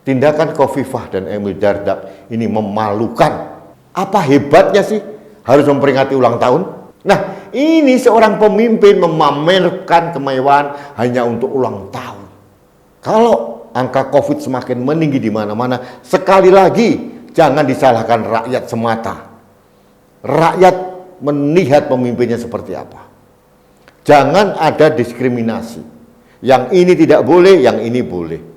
Tindakan Khofifah dan Emil Dardak ini memalukan. Apa hebatnya sih harus memperingati ulang tahun? Nah, ini seorang pemimpin memamerkan kemewahan hanya untuk ulang tahun. Kalau angka COVID semakin meninggi di mana-mana, sekali lagi jangan disalahkan rakyat semata. Rakyat melihat pemimpinnya seperti apa. Jangan ada diskriminasi. Yang ini tidak boleh, yang ini boleh.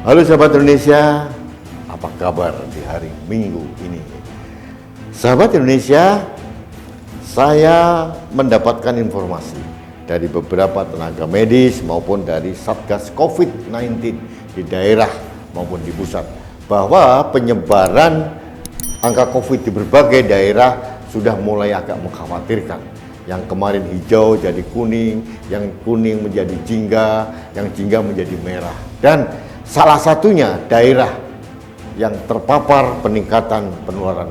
Halo sahabat Indonesia, apa kabar di hari Minggu ini? Sahabat Indonesia, saya mendapatkan informasi dari beberapa tenaga medis maupun dari Satgas COVID-19 di daerah maupun di pusat bahwa penyebaran angka COVID di berbagai daerah sudah mulai agak mengkhawatirkan. Yang kemarin hijau jadi kuning, yang kuning menjadi jingga, yang jingga menjadi merah. Dan salah satunya daerah yang terpapar peningkatan penularan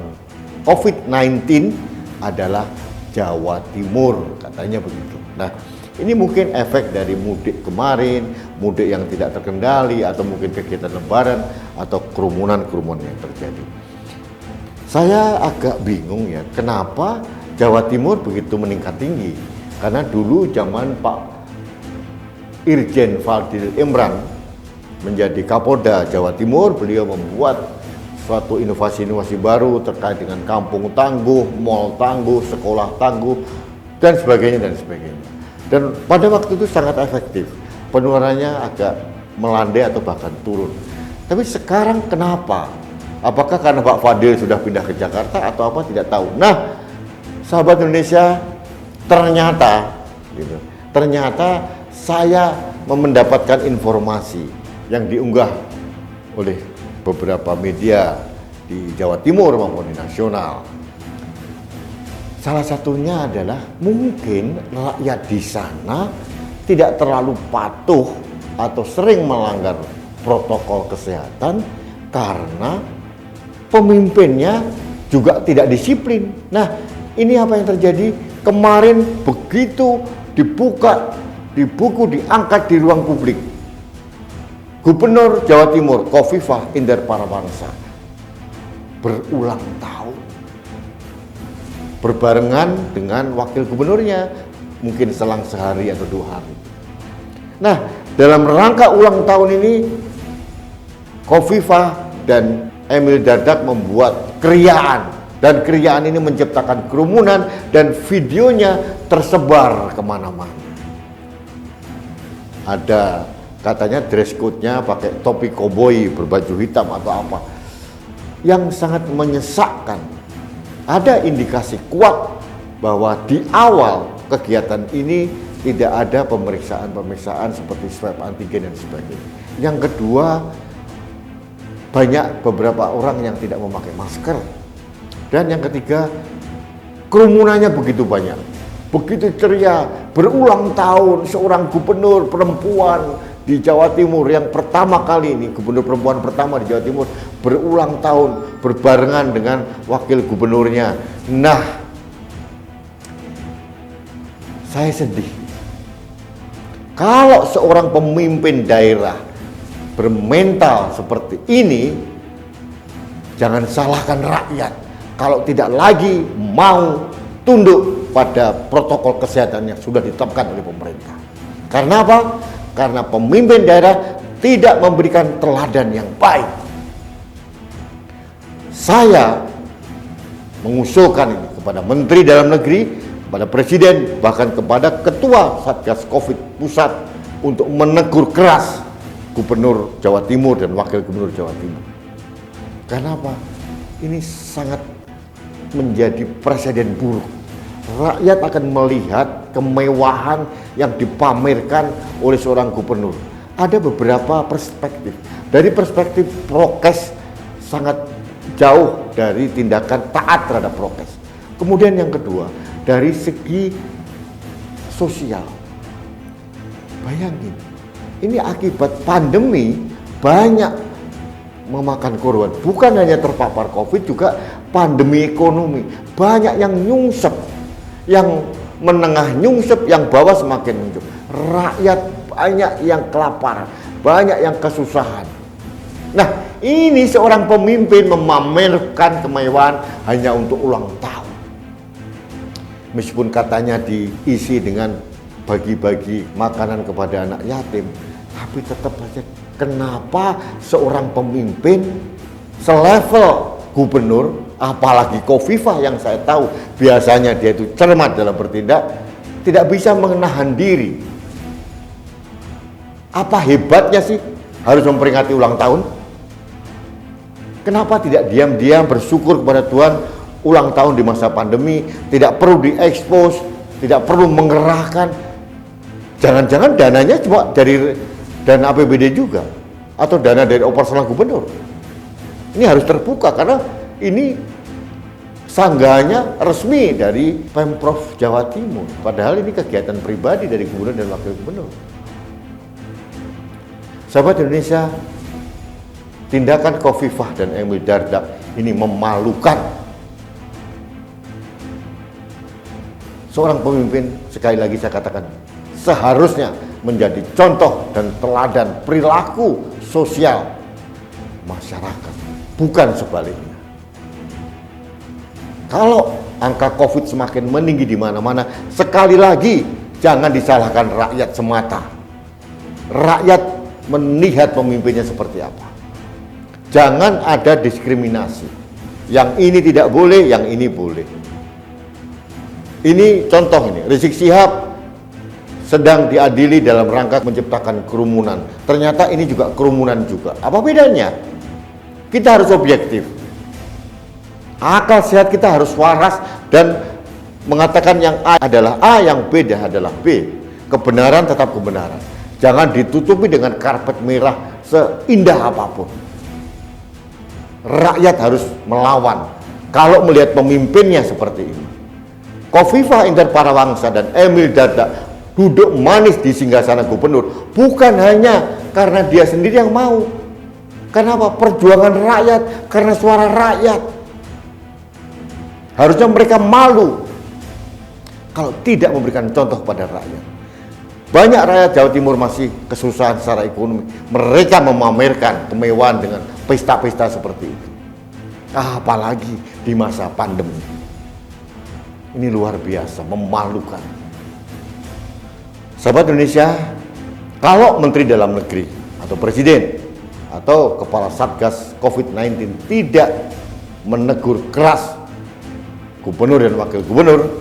COVID-19 adalah Jawa Timur, katanya begitu. Nah, ini mungkin efek dari mudik kemarin, mudik yang tidak terkendali, atau mungkin kegiatan lebaran, atau kerumunan-kerumunan yang terjadi. Saya agak bingung ya, kenapa Jawa Timur begitu meningkat tinggi? Karena dulu zaman Pak Irjen Fadil Imran menjadi Kapolda Jawa Timur, beliau membuat suatu inovasi-inovasi baru terkait dengan kampung tangguh, mal tangguh, sekolah tangguh, dan sebagainya dan sebagainya. Dan pada waktu itu sangat efektif, penularannya agak melandai atau bahkan turun. Tapi sekarang kenapa? Apakah karena Pak Fadil sudah pindah ke Jakarta atau apa, tidak tahu. Nah, sahabat Indonesia, ternyata saya mendapatkan informasi yang diunggah oleh beberapa media di Jawa Timur maupun di nasional. Salah satunya adalah mungkin rakyat di sana tidak terlalu patuh atau sering melanggar protokol kesehatan karena pemimpinnya juga tidak disiplin. Nah, ini apa yang terjadi? Kemarin begitu dibuka di buku, diangkat di ruang publik, Gubernur Jawa Timur Khofifah Indar Parawansa berulang tahun berbarengan dengan wakil gubernurnya, mungkin selang sehari atau 2 hari. Nah, dalam rangka ulang tahun ini Khofifah dan Emil Dardak membuat keriaan, dan keriaan ini menciptakan kerumunan dan videonya tersebar kemana-mana. Ada katanya dress code-nya pakai topi koboi berbaju hitam atau apa, yang sangat menyesakkan. Ada indikasi kuat bahwa di awal kegiatan ini tidak ada pemeriksaan seperti swab antigen dan sebagainya. Yang kedua, banyak beberapa orang yang tidak memakai masker. Dan yang ketiga, kerumunannya begitu banyak, begitu ceria. Berulang tahun seorang gubernur perempuan di Jawa Timur yang pertama kali ini, gubernur perempuan pertama di Jawa Timur, berulang tahun berbarengan dengan wakil gubernurnya. Nah, saya sedih kalau seorang pemimpin daerah bermental seperti ini. Jangan salahkan rakyat kalau tidak lagi mau tunduk pada protokol kesehatan yang sudah ditetapkan oleh pemerintah. Karena apa? Karena pemimpin daerah tidak memberikan teladan yang baik. Saya mengusulkan ini kepada Menteri Dalam Negeri, kepada Presiden, bahkan kepada Ketua Satgas Covid Pusat untuk menegur keras Gubernur Jawa Timur dan Wakil Gubernur Jawa Timur. Karena apa? Ini sangat menjadi presiden buruk. Rakyat akan melihat kemewahan yang dipamerkan oleh seorang gubernur. Ada beberapa perspektif. Dari perspektif prokes sangat jauh dari tindakan taat terhadap prokes. Kemudian yang kedua, dari segi sosial. Bayangin, ini akibat pandemi banyak memakan korban. Bukan hanya terpapar COVID, juga pandemi ekonomi. Banyak yang nyungsep, yang menengah nyungsep, yang bawah semakin nyungsep. Rakyat banyak yang kelaparan, banyak yang kesusahan. Nah, ini seorang pemimpin memamerkan kemewahan hanya untuk ulang tahun. Meskipun katanya diisi dengan bagi-bagi makanan kepada anak yatim, tapi tetap saja kenapa seorang pemimpin selevel gubernur, apalagi Khofifah yang saya tahu biasanya dia itu cermat dalam bertindak, tidak bisa menahan diri. Apa hebatnya sih harus memperingati ulang tahun? Kenapa tidak diam-diam bersyukur kepada Tuhan ulang tahun di masa pandemi, tidak perlu diekspos, tidak perlu mengerahkan. Jangan-jangan dananya cuma dari dana APBD juga, atau dana dari operasional gubernur. Ini harus terbuka karena ini sanggahannya resmi dari Pemprov Jawa Timur. Padahal ini kegiatan pribadi dari gubernur dan wakil gubernur. Sahabat Indonesia, tindakan Khofifah dan Emil Dardak ini memalukan. Seorang pemimpin, sekali lagi saya katakan, seharusnya menjadi contoh dan teladan perilaku sosial masyarakat, bukan sebaliknya. Kalau angka COVID semakin meninggi di mana-mana, sekali lagi jangan disalahkan rakyat semata. Rakyat melihat pemimpinnya seperti apa. Jangan ada diskriminasi. Yang ini tidak boleh, yang ini boleh. Ini contoh ini, Rizik Syihab sedang diadili dalam rangka menciptakan kerumunan. Ternyata ini juga kerumunan juga. Apa bedanya? Kita harus objektif. Akal sehat kita harus waras dan mengatakan yang A adalah A, yang B adalah B. Kebenaran tetap kebenaran. Jangan ditutupi dengan karpet merah seindah apapun. Rakyat harus melawan kalau melihat pemimpinnya seperti ini. Khofifah Indar Parawangsa dan Emil Dardak duduk manis di singgasana gubernur bukan hanya karena dia sendiri yang mau. Kenapa? Perjuangan rakyat, karena suara rakyat. Harusnya mereka malu kalau tidak memberikan contoh kepada rakyat. Banyak rakyat Jawa Timur masih kesusahan secara ekonomi. Mereka memamerkan kemewahan dengan pesta-pesta seperti itu. Apalagi di masa pandemi. Ini luar biasa, memalukan. Sahabat Indonesia, kalau Menteri Dalam Negeri atau Presiden atau Kepala Satgas COVID-19 tidak menegur keras Gubernur dan Wakil Gubernur,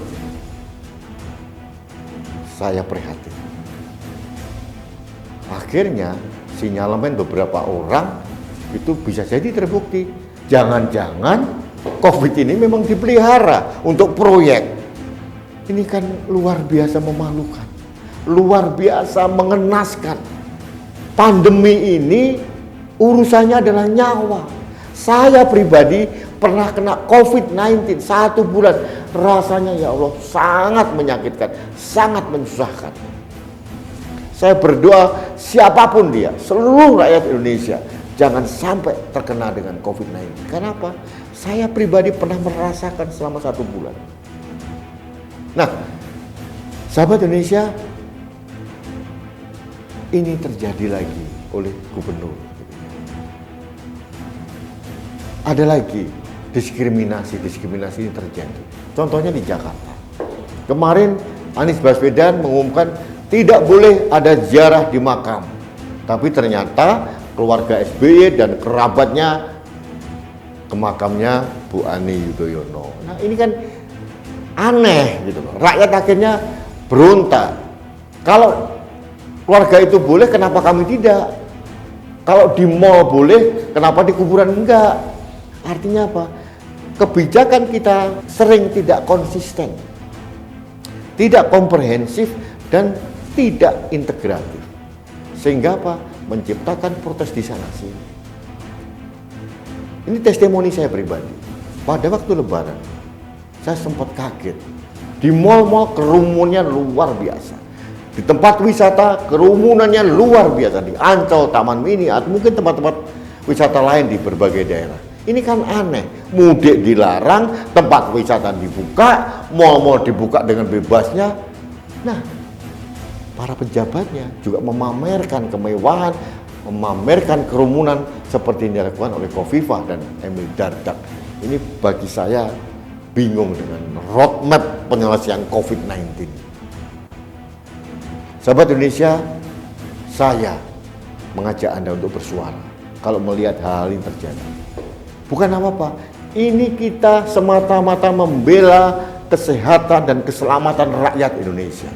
saya prihatin. Akhirnya sinyalemen beberapa orang itu bisa jadi terbukti. Jangan-jangan COVID ini memang dipelihara untuk proyek. Ini kan luar biasa memalukan, luar biasa mengenaskan. Pandemi ini urusannya adalah nyawa. Saya pribadi pernah kena COVID-19 1 bulan. Rasanya ya Allah sangat menyakitkan, sangat menyusahkan. Saya berdoa siapapun dia, seluruh rakyat Indonesia, jangan sampai terkena dengan COVID-19. Kenapa? Saya pribadi pernah merasakan selama 1 bulan. Nah, sahabat Indonesia, ini terjadi lagi oleh gubernur. Ada lagi diskriminasi ini terjadi. Contohnya di Jakarta. Kemarin Anies Baswedan mengumumkan tidak boleh ada ziarah di makam. Tapi ternyata keluarga SBY dan kerabatnya ke makamnya Bu Ani Yudhoyono. Nah ini kan aneh gitu loh. Rakyat akhirnya berontak. Kalau keluarga itu boleh, kenapa kami tidak? Kalau di mall boleh, kenapa di kuburan enggak? Artinya apa? Kebijakan kita sering tidak konsisten, tidak komprehensif, dan tidak integratif. Sehingga apa? Menciptakan protes di sana sini. Ini testimoni saya pribadi. Pada waktu Lebaran, saya sempat kaget. Di mal-mal kerumunnya luar biasa. Di tempat wisata kerumunannya luar biasa. Di Ancol, Taman Mini, atau mungkin tempat-tempat wisata lain di berbagai daerah. Ini kan aneh, mudik dilarang, tempat wisata dibuka, mal-mal dibuka dengan bebasnya. Nah, para pejabatnya juga memamerkan kemewahan, memamerkan kerumunan seperti yang dilakukan oleh Khofifah dan Emil Dardak. Ini bagi saya bingung dengan roadmap penyelesaian COVID-19. Sahabat Indonesia, saya mengajak Anda untuk bersuara kalau melihat hal ini terjadi. Bukan apa-apa, ini kita semata-mata membela kesehatan dan keselamatan rakyat Indonesia.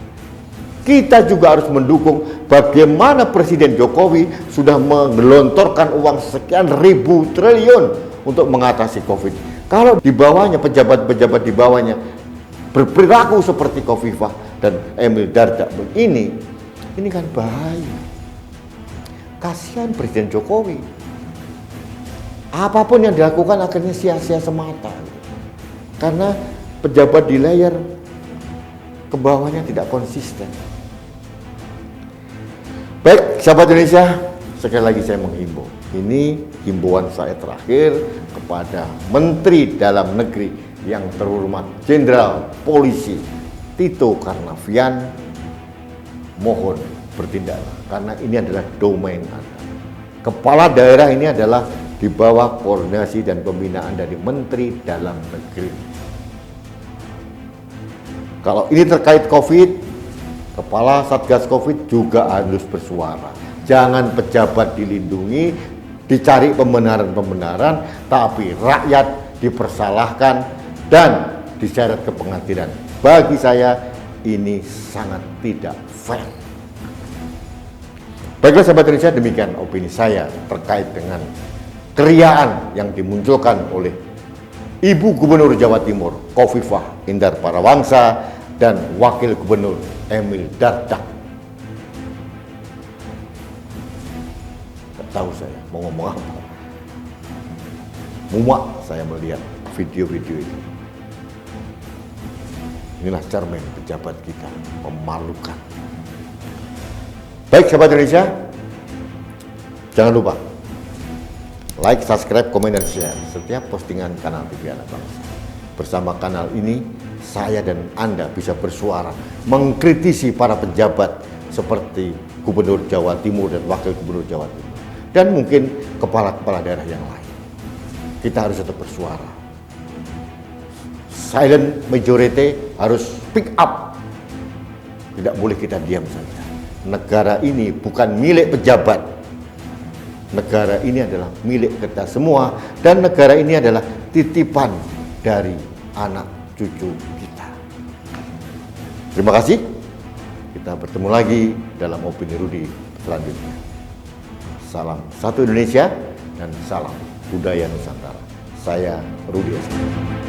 Kita juga harus mendukung bagaimana Presiden Jokowi sudah menggelontorkan uang sekian ribu triliun untuk mengatasi COVID. Kalau di bawahnya, pejabat-pejabat di bawahnya berperilaku seperti Khofifah dan Emil Dardak ini kan bahaya. Kasihan Presiden Jokowi. Apapun yang dilakukan akhirnya sia-sia semata. Karena pejabat di layar ke bawahnya tidak konsisten. Baik, sahabat Indonesia, sekali lagi saya menghimbau. Ini himbauan saya terakhir kepada Menteri Dalam Negeri yang terhormat Jenderal Polisi Tito Karnavian. Mohon bertindaklah, karena ini adalah domain Anda. Kepala daerah ini adalah di bawah koordinasi dan pembinaan dari Menteri Dalam Negeri. Kalau ini terkait COVID, Kepala Satgas COVID juga harus bersuara. Jangan pejabat dilindungi, dicari pembenaran-pembenaran, tapi rakyat dipersalahkan dan diseret ke pengadilan. Bagi saya, ini sangat tidak fair. Baiklah sahabat Indonesia, demikian opini saya terkait dengan keriaan yang dimunculkan oleh Ibu Gubernur Jawa Timur Khofifah Indar Parawangsa dan Wakil Gubernur Emil Dardak. Tidak tahu saya mau ngomong apa. Muak saya melihat video-video itu. Inilah cermin pejabat kita, memalukan. Baik sahabat Indonesia, jangan lupa like, subscribe, komen, dan share setiap postingan kanal TV Anak Bangsa. Bersama kanal ini, saya dan Anda bisa bersuara, mengkritisi para pejabat seperti Gubernur Jawa Timur dan Wakil Gubernur Jawa Timur. Dan mungkin kepala-kepala daerah yang lain. Kita harus tetap bersuara. Silent majority harus speak up. Tidak boleh kita diam saja. Negara ini bukan milik pejabat. Negara ini adalah milik kita semua, dan negara ini adalah titipan dari anak cucu kita. Terima kasih. Kita bertemu lagi dalam Opini Rudi selanjutnya. Salam satu Indonesia dan salam budaya Nusantara. Saya Rudi Eskandar.